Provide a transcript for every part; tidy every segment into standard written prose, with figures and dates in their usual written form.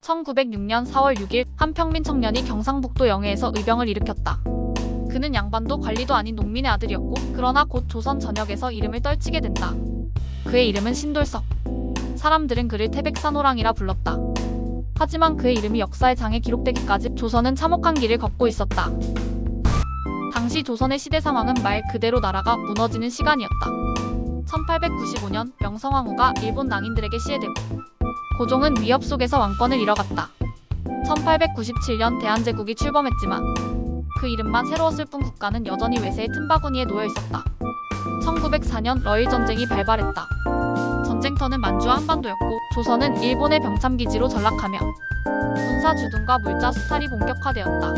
1906년 4월 6일 한 평민 청년이 경상북도 영해에서 의병을 일으켰다. 그는 양반도 관리도 아닌 농민의 아들이었고 그러나 곧 조선 전역에서 이름을 떨치게 된다. 그의 이름은 신돌석. 사람들은 그를 태백산호랑이라 불렀다. 하지만 그의 이름이 역사의 장에 기록되기까지 조선은 참혹한 길을 걷고 있었다. 당시 조선의 시대 상황은 말 그대로 나라가 무너지는 시간이었다. 1895년 명성황후가 일본 낭인들에게 시해되고 고종은 위협 속에서 왕권을 잃어갔다. 1897년 대한제국이 출범했지만 그 이름만 새로웠을 뿐 국가는 여전히 외세의 틈바구니에 놓여 있었다. 1904년 러일 전쟁이 발발했다. 전쟁터는 만주와 한반도였고 조선은 일본의 병참기지로 전락하며 군사 주둔과 물자 수탈이 본격화되었다.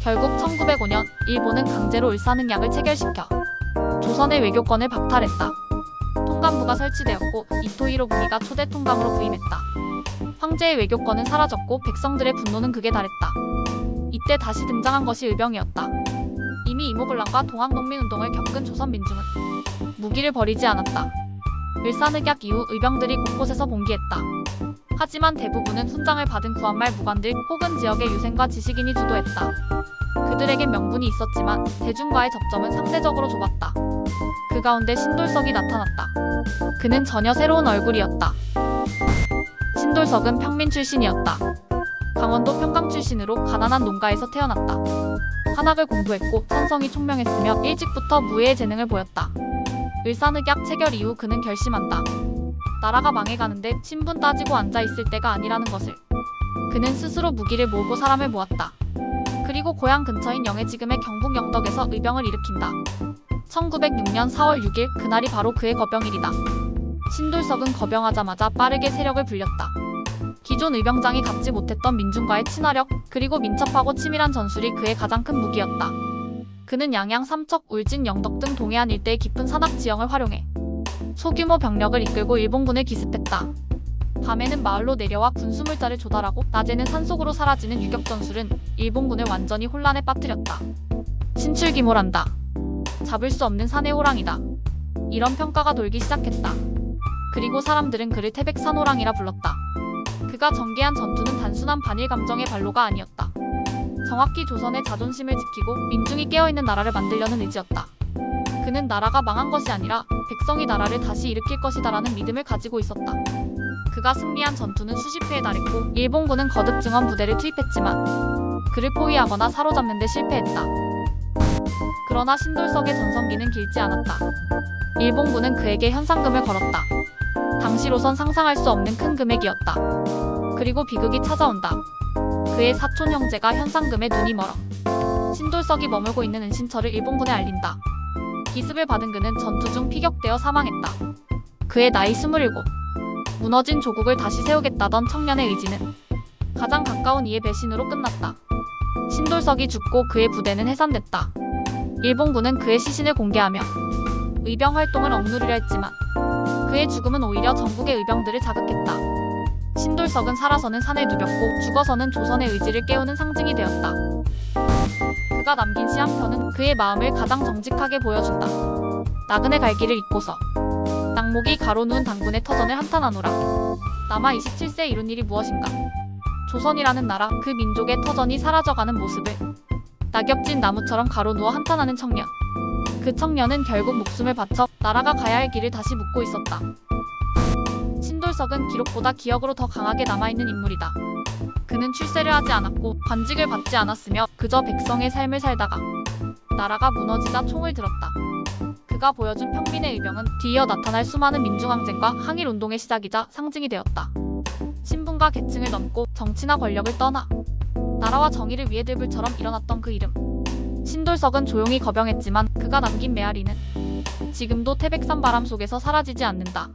결국 1905년 일본은 강제로 을사늑약을 체결시켜 조선의 외교권을 박탈했다. 통감부가 설치되었고 이토 히로부미가 초대 통감으로 부임했다. 황제의 외교권은 사라졌고 백성들의 분노는 극에 달했다. 이때 다시 등장한 것이 의병이었다. 이미 이모군란과 동학농민운동을 겪은 조선 민중은 무기를 버리지 않았다. 을사늑약 이후 의병들이 곳곳에서 봉기했다. 하지만 대부분은 훈장을 받은 구한말 무관들 혹은 지역의 유생과 지식인이 주도했다. 그들에겐 명분이 있었지만 대중과의 접점은 상대적으로 좁았다. 그 가운데 신돌석이 나타났다. 그는 전혀 새로운 얼굴이었다. 신돌석은 평민 출신이었다. 강원도 평강 출신으로 가난한 농가에서 태어났다. 한학을 공부했고 선성이 총명했으며 일찍부터 무예의 재능을 보였다. 을사늑약 체결 이후 그는 결심한다. 나라가 망해가는데 신분 따지고 앉아있을 때가 아니라는 것을. 그는 스스로 무기를 모으고 사람을 모았다. 그리고 고향 근처인 영해 지금의 경북 영덕에서 의병을 일으킨다. 1906년 4월 6일 그날이 바로 그의 거병일이다. 신돌석은 거병하자마자 빠르게 세력을 불렸다. 기존 의병장이 갖지 못했던 민중과의 친화력 그리고 민첩하고 치밀한 전술이 그의 가장 큰 무기였다. 그는 양양, 삼척, 울진, 영덕 등 동해안 일대의 깊은 산악 지형을 활용해 소규모 병력을 이끌고 일본군을 기습했다. 밤에는 마을로 내려와 군수물자를 조달하고 낮에는 산속으로 사라지는 유격 전술은 일본군을 완전히 혼란에 빠뜨렸다. 신출귀몰한다. 잡을 수 없는 산의 호랑이다. 이런 평가가 돌기 시작했다. 그리고 사람들은 그를 태백산호랑이라 불렀다. 그가 전개한 전투는 단순한 반일 감정의 발로가 아니었다. 정확히 조선의 자존심을 지키고 민중이 깨어있는 나라를 만들려는 의지였다. 그는 나라가 망한 것이 아니라 백성이 나라를 다시 일으킬 것이다라는 믿음을 가지고 있었다. 그가 승리한 전투는 수십 회에 달했고 일본군은 거듭 증원 부대를 투입했지만 그를 포위하거나 사로잡는 데 실패했다. 그러나 신돌석의 전성기는 길지 않았다. 일본군은 그에게 현상금을 걸었다. 당시로선 상상할 수 없는 큰 금액이었다. 그리고 비극이 찾아온다. 그의 사촌 형제가 현상금에 눈이 멀어 신돌석이 머물고 있는 은신처를 일본군에 알린다. 기습을 받은 그는 전투 중 피격되어 사망했다. 그의 나이 27. 무너진 조국을 다시 세우겠다던 청년의 의지는 가장 가까운 이의 배신으로 끝났다. 신돌석이 죽고 그의 부대는 해산됐다. 일본군은 그의 시신을 공개하며 의병 활동을 억누르려 했지만 그의 죽음은 오히려 전국의 의병들을 자극했다. 신돌석은 살아서는 산을 누볐고 죽어서는 조선의 의지를 깨우는 상징이 되었다. 그가 남긴 시 한 편은 그의 마음을 가장 정직하게 보여준다. 나그네 갈 길을 잊고서 낙목이 가로누운 당군의 터전을 한탄하노라. 남아 27세 이룬 일이 무엇인가. 조선이라는 나라 그 민족의 터전이 사라져가는 모습을 낙엽진 나무처럼 가로누워 한탄하는 청년. 그 청년은 결국 목숨을 바쳐 나라가 가야 할 길을 다시 묻고 있었다. 신돌석은 기록보다 기억으로 더 강하게 남아있는 인물이다. 그는 출세를 하지 않았고 관직을 받지 않았으며 그저 백성의 삶을 살다가 나라가 무너지자 총을 들었다. 그가 보여준 평민의 의병은 뒤이어 나타날 수많은 민중항쟁과 항일운동의 시작이자 상징이 되었다. 신분과 계층을 넘고 정치나 권력을 떠나 나라와 정의를 위해 들불처럼 일어났던 그 이름. 신돌석은 조용히 거병했지만 그가 남긴 메아리는 지금도 태백산 바람 속에서 사라지지 않는다.